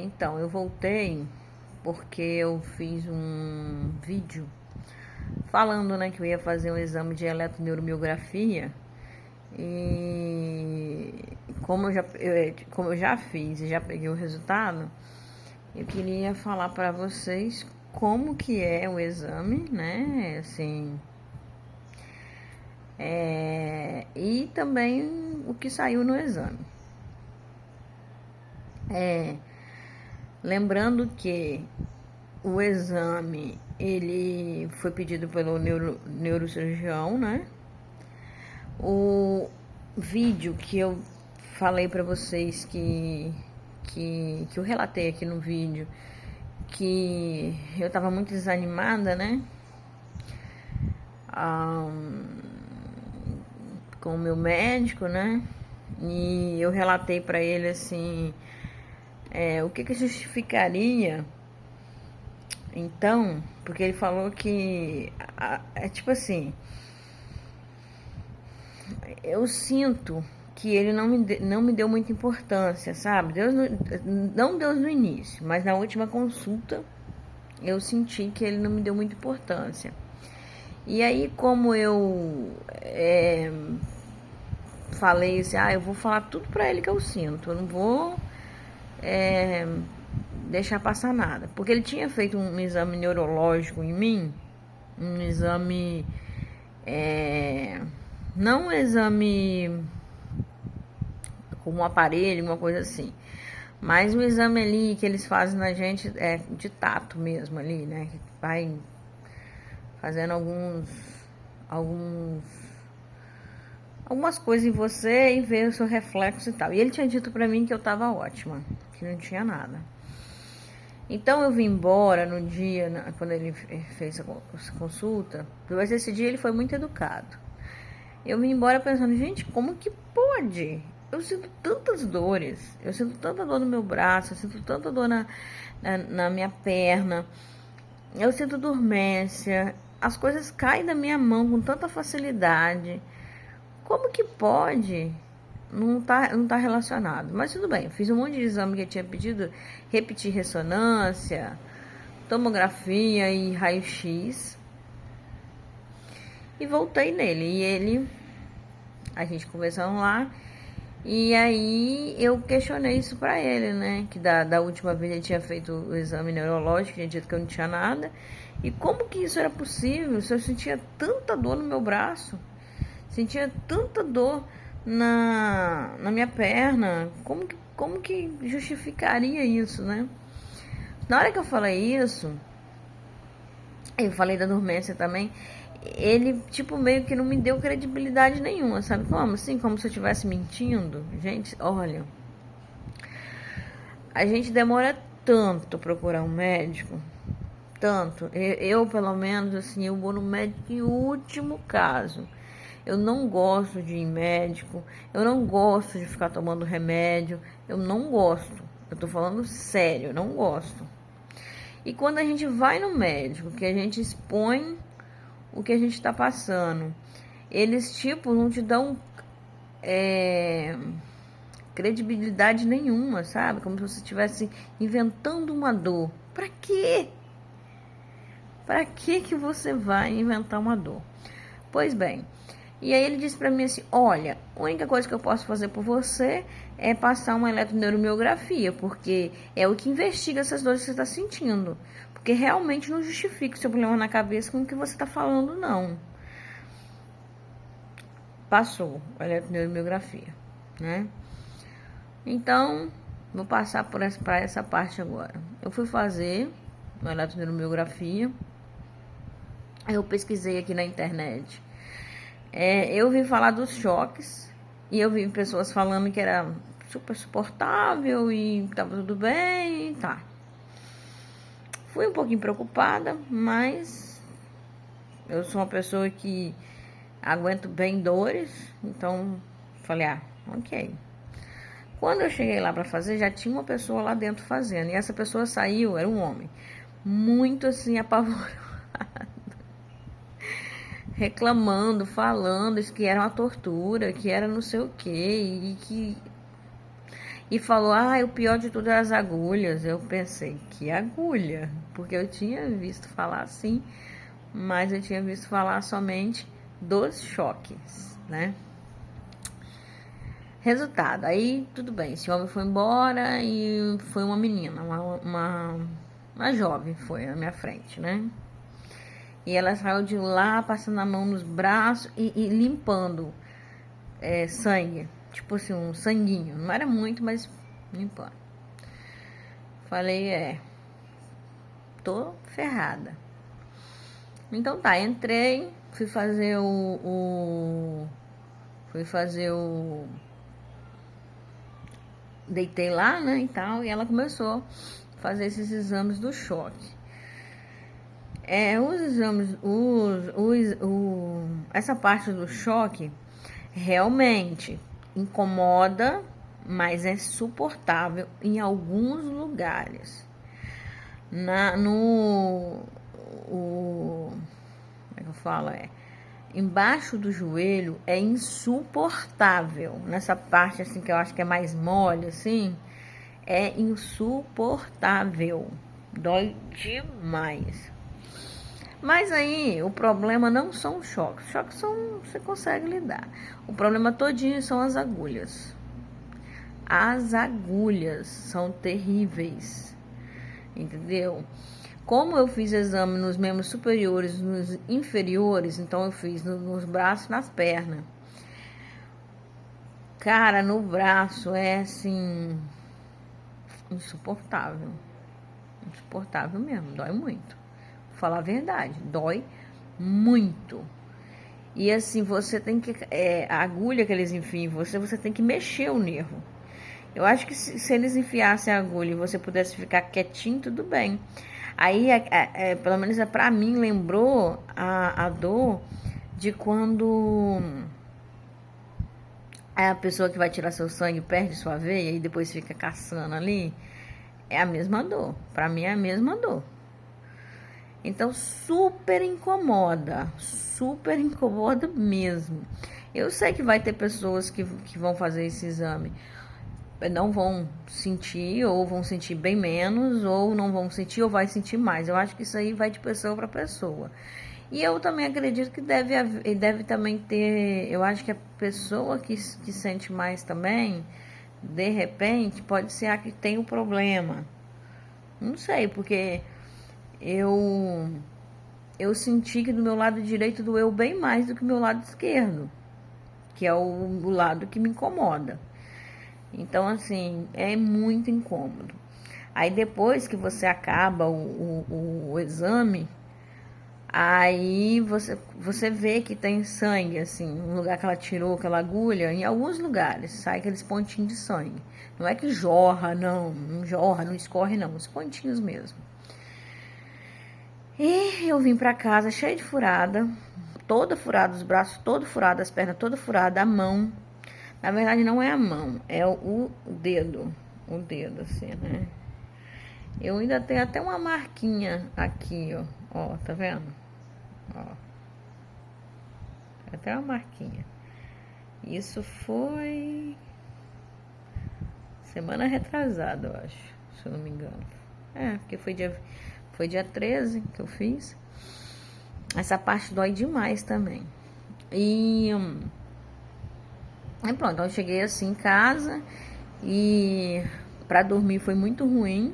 Então, eu voltei porque eu fiz um vídeo falando, né, que eu ia fazer um exame de eletroneuromiografia e como eu já fiz e já peguei o resultado, eu queria falar para vocês como que é o exame, né, assim, e também o que saiu no exame. Lembrando que o exame ele foi pedido pelo neurocirurgião, né? O vídeo que eu falei para vocês que eu relatei aqui no vídeo que eu tava muito desanimada, né? Com o meu médico, né? E eu relatei para ele assim, o que justificaria. Então, porque ele falou que é tipo assim, eu sinto que ele não me deu muita importância, sabe? Não Deus no início, mas na última consulta eu senti que ele não me deu muita importância. E aí, como eu falei assim, eu vou falar tudo pra ele que eu sinto, eu não vou deixar passar nada. Porque ele tinha feito um exame neurológico em mim, um exame, não um exame com um aparelho, uma coisa assim, mas um exame ali que eles fazem na gente de tato mesmo ali, né? Que vai fazendo algumas coisas em você e ver o seu reflexo e tal. E ele tinha dito pra mim que eu tava ótima, que não tinha nada. Então eu vim embora no dia, quando ele fez a consulta, mas esse dia ele foi muito educado. Eu vim embora pensando, gente, como que pode? Eu sinto tantas dores, eu sinto tanta dor no meu braço, eu sinto tanta dor na minha perna, eu sinto dormência, as coisas caem da minha mão com tanta facilidade. Como que pode? Não tá relacionado. Mas tudo bem, eu fiz um monte de exame que eu tinha pedido, repetir ressonância, tomografia e raio-x. E voltei nele. E a gente conversando lá. E aí eu questionei isso pra ele, né? Que da última vez ele tinha feito o exame neurológico, tinha dito que eu não tinha nada. E como que isso era possível? Se eu sentia tanta dor no meu braço, sentia tanta dor na minha perna, como que justificaria isso, né? Na hora que eu falei isso, eu falei da dormência também, ele, tipo, meio que não me deu credibilidade nenhuma, sabe como? Assim, como se eu estivesse mentindo. Gente, olha, a gente demora tanto procurar um médico, tanto. Eu pelo menos, assim, eu vou no médico em último caso. Eu não gosto de ir em médico, eu não gosto de ficar tomando remédio, eu não gosto. Eu tô falando sério, eu não gosto. E quando a gente vai no médico, que a gente expõe o que a gente tá passando, eles, tipo, não te dão credibilidade nenhuma, sabe? Como se você estivesse inventando uma dor. Pra quê? Pra que você vai inventar uma dor? Pois bem, e aí ele disse pra mim assim, olha, a única coisa que eu posso fazer por você é passar uma eletroneuromiografia, porque é o que investiga essas dores que você está sentindo. Porque realmente não justifica o seu problema na cabeça com o que você está falando, não. Passou a eletroneuromiografia, né? Então, vou passar para essa parte agora. Eu fui fazer uma eletroneuromiografia, eu pesquisei aqui na internet. Eu vi falar dos choques e eu vi pessoas falando que era super suportável e tava tudo bem, tá. Fui um pouquinho preocupada, mas eu sou uma pessoa que aguento bem dores, então falei, ok. Quando eu cheguei lá para fazer, já tinha uma pessoa lá dentro fazendo, e essa pessoa saiu, era um homem, muito assim apavorado, reclamando, falando isso que era uma tortura, que era não sei o quê, E falou, o pior de tudo é as agulhas. Eu pensei, que agulha? Porque eu tinha visto falar assim, mas eu tinha visto falar somente dos choques, né? Resultado, aí tudo bem, esse homem foi embora e foi uma menina, uma jovem foi na minha frente, né? E ela saiu de lá passando a mão nos braços e limpando sangue, tipo assim, um sanguinho, não era muito, mas limpando. Falei, tô ferrada. Então tá, entrei, fui fazer deitei lá, né, e tal, e ela começou a fazer esses exames do choque. Os exames, essa parte do choque realmente incomoda, mas é suportável em alguns lugares. Como é que eu falo? Embaixo do joelho é insuportável. Nessa parte assim que eu acho que é mais mole, assim, é insuportável. Dói demais. Mas aí o problema não são os choques. Os choques você consegue lidar. O problema todinho são as agulhas. As agulhas são terríveis. Entendeu? Como eu fiz exame nos membros superiores, nos inferiores, então eu fiz nos braços e nas pernas. Cara, no braço é assim, insuportável. Insuportável mesmo, dói muito. Vou falar a verdade, dói muito. E assim, você tem que. A agulha que eles enfiam em você tem que mexer o nervo. Eu acho que se eles enfiassem a agulha e você pudesse ficar quietinho, tudo bem. Aí, pelo menos pra mim, lembrou a dor de quando a pessoa que vai tirar seu sangue perde sua veia e depois fica caçando ali. É a mesma dor. Pra mim é a mesma dor. Então, super incomoda mesmo. Eu sei que vai ter pessoas que vão fazer esse exame, não vão sentir, ou vão sentir bem menos, ou não vão sentir, ou vai sentir mais. Eu acho que isso aí vai de pessoa para pessoa. E eu também acredito que deve também ter, eu acho que a pessoa que sente mais também, de repente, pode ser a que tem o problema. Não sei, porque eu senti que do meu lado direito doeu bem mais do que do meu lado esquerdo, que é o lado que me incomoda. Então, assim, é muito incômodo. Aí depois que você acaba o exame, aí você vê que tem sangue, assim, no lugar que ela tirou aquela agulha, em alguns lugares sai aqueles pontinhos de sangue. Não é que jorra, não jorra, não escorre, não, os pontinhos mesmo. E eu vim pra casa cheia de furada, toda furada, os braços todo furado, as pernas toda furada, a mão. Na verdade não é a mão, é o dedo, assim, né? Eu ainda tenho até uma marquinha aqui, ó, tá vendo? Ó, até uma marquinha. Isso foi semana retrasada, eu acho, se eu não me engano. Porque foi dia 13 que eu fiz. Essa parte dói demais também. E pronto, então eu cheguei assim em casa e pra dormir foi muito ruim,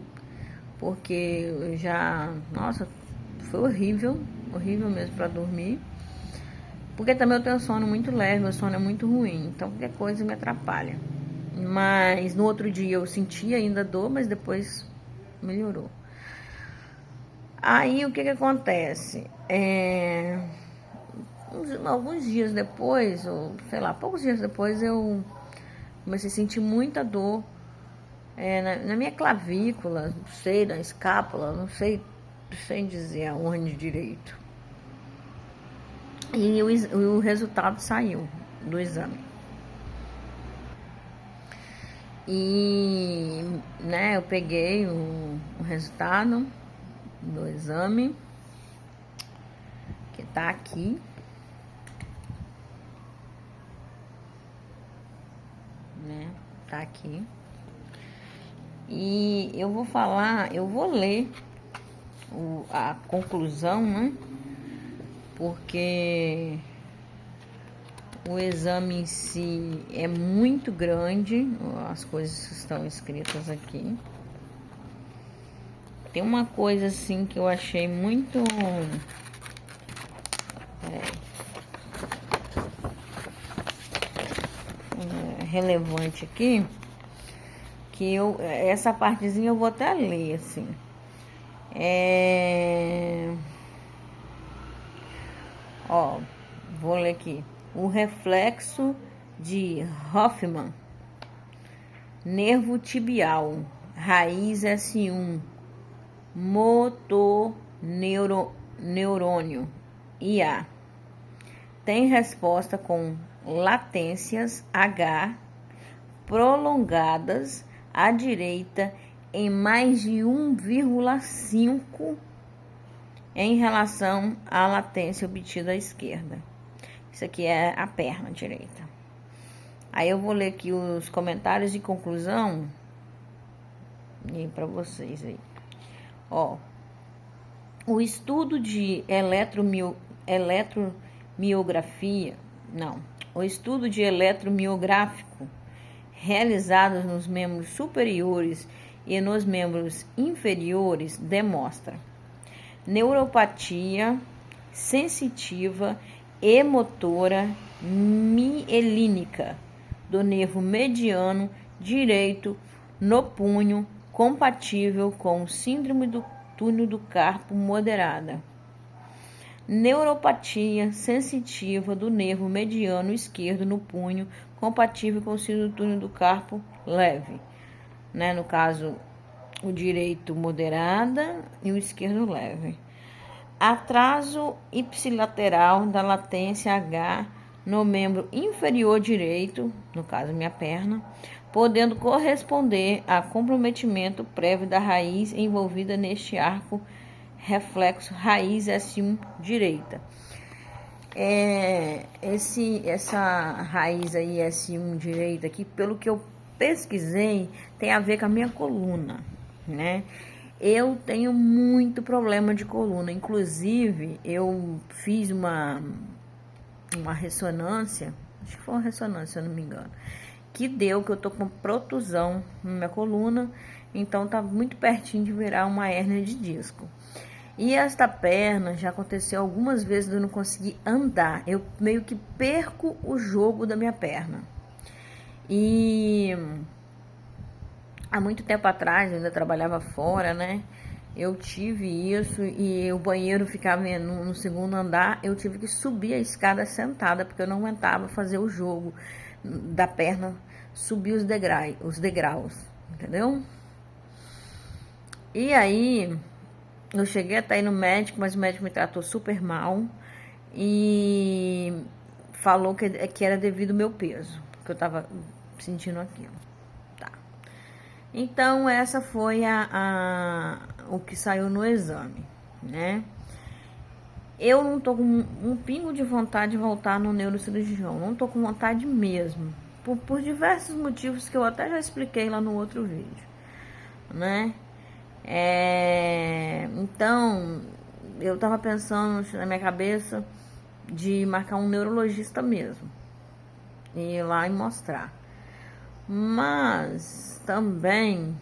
porque eu nossa, foi horrível mesmo pra dormir. Porque também eu tenho sono muito leve, meu sono é muito ruim, então qualquer coisa me atrapalha. Mas no outro dia eu senti ainda dor, mas depois melhorou. Aí o que acontece? Alguns dias depois, ou sei lá, poucos dias depois, eu comecei a sentir muita dor na minha clavícula, não sei, na escápula, não sei sem dizer aonde direito. E o resultado saiu do exame. E, né, eu peguei o resultado do exame, que tá aqui. Né, tá aqui. E eu vou ler a conclusão, né? Porque o exame em si é muito grande, as coisas que estão escritas aqui. Tem uma coisa assim que eu achei muito relevante aqui, que essa partezinha eu vou até ler assim. Ó, vou ler aqui. O reflexo de Hoffmann, nervo tibial, raiz S1, motoneurônio IA, tem resposta com latências H prolongadas à direita em mais de 1,5 em relação à latência obtida à esquerda. Isso aqui é a perna direita. Aí eu vou ler aqui os comentários de conclusão e para vocês aí. Ó, o estudo de eletromiográfico realizado nos membros superiores e nos membros inferiores demonstra neuropatia sensitiva e motora mielínica do nervo mediano direito no punho, compatível com síndrome do túnel do carpo moderada. Neuropatia sensitiva do nervo mediano esquerdo no punho, compatível com síndrome do túnel do carpo leve. Né? No caso, o direito moderada e o esquerdo leve. Atraso ipsilateral da latência H no membro inferior direito, no caso minha perna, podendo corresponder a comprometimento prévio da raiz envolvida neste arco reflexo raiz S1 direita. Essa raiz aí S1 direita aqui, pelo que eu pesquisei, tem a ver com a minha coluna, né? Eu tenho muito problema de coluna, inclusive eu fiz uma ressonância, acho que foi uma ressonância, se eu não me engano, que deu que eu tô com protusão na minha coluna, então tá muito pertinho de virar uma hérnia de disco. E esta perna já aconteceu algumas vezes de eu não conseguir andar, eu meio que perco o jogo da minha perna. E há muito tempo atrás, eu ainda trabalhava fora, né? Eu tive isso e o banheiro ficava no segundo andar. Eu tive que subir a escada sentada, porque eu não aguentava fazer o jogo da perna, subir os degraus, entendeu? E aí, eu cheguei até ir no médico, mas o médico me tratou super mal e falou que era devido ao meu peso, que eu tava sentindo aquilo. Então, essa foi o que saiu no exame, né? Eu não tô com um pingo de vontade de voltar no neurocirurgião, não tô com vontade mesmo, por diversos motivos que eu até já expliquei lá no outro vídeo, né? Então, eu tava pensando na minha cabeça de marcar um neurologista mesmo, e ir lá e mostrar. Mas também,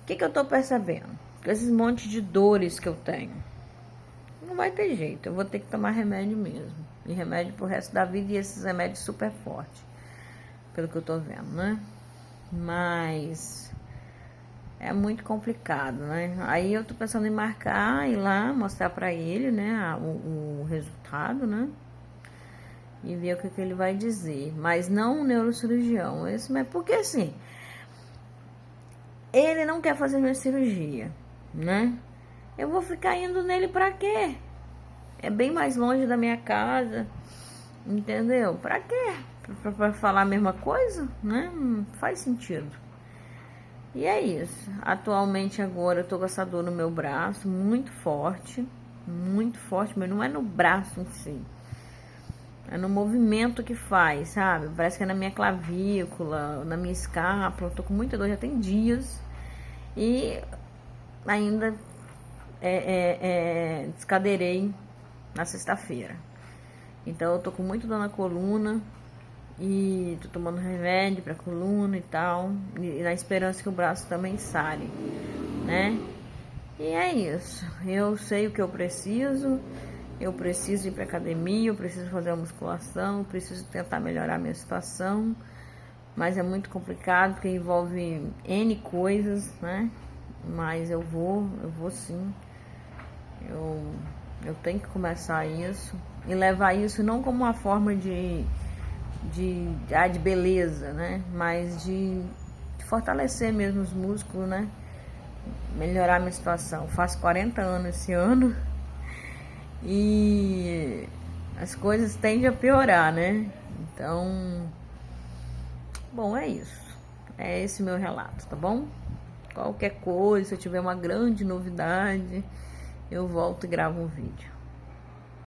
o que eu tô percebendo? Com esses monte de dores que eu tenho, não vai ter jeito, eu vou ter que tomar remédio mesmo. E remédio pro resto da vida, e esses remédios super fortes, pelo que eu tô vendo, né? Mas é muito complicado, né? Aí eu tô pensando em marcar, ir lá, mostrar pra ele, né, o resultado, né? E ver o que ele vai dizer. Mas não um neurocirurgião. Porque assim, ele não quer fazer minha cirurgia, né? Eu vou ficar indo nele pra quê? É bem mais longe da minha casa, entendeu? Pra quê? Pra falar a mesma coisa, né? Não faz sentido. E é isso. Atualmente agora eu tô com essa dor no meu braço, muito forte, mas não é no braço em si. É no movimento que faz, sabe? Parece que é na minha clavícula, na minha escápula. Eu tô com muita dor, já tem dias. E ainda descadeirei na sexta-feira. Então eu tô com muito dor na coluna e tô tomando remédio pra coluna e tal, e na esperança que o braço também sare, né? E é isso. Eu sei o que eu preciso ir pra academia, eu preciso fazer uma musculação, eu preciso tentar melhorar a minha situação, mas é muito complicado porque envolve N coisas, né? Mas eu vou sim. Eu tenho que começar isso e levar isso não como uma forma de beleza, né? Mas de fortalecer mesmo os músculos, né? Melhorar a minha situação. Eu faço 40 anos esse ano e as coisas tendem a piorar, né? Então, bom, é isso. É esse meu relato, tá bom? Qualquer coisa, se eu tiver uma grande novidade, eu volto e gravo um vídeo.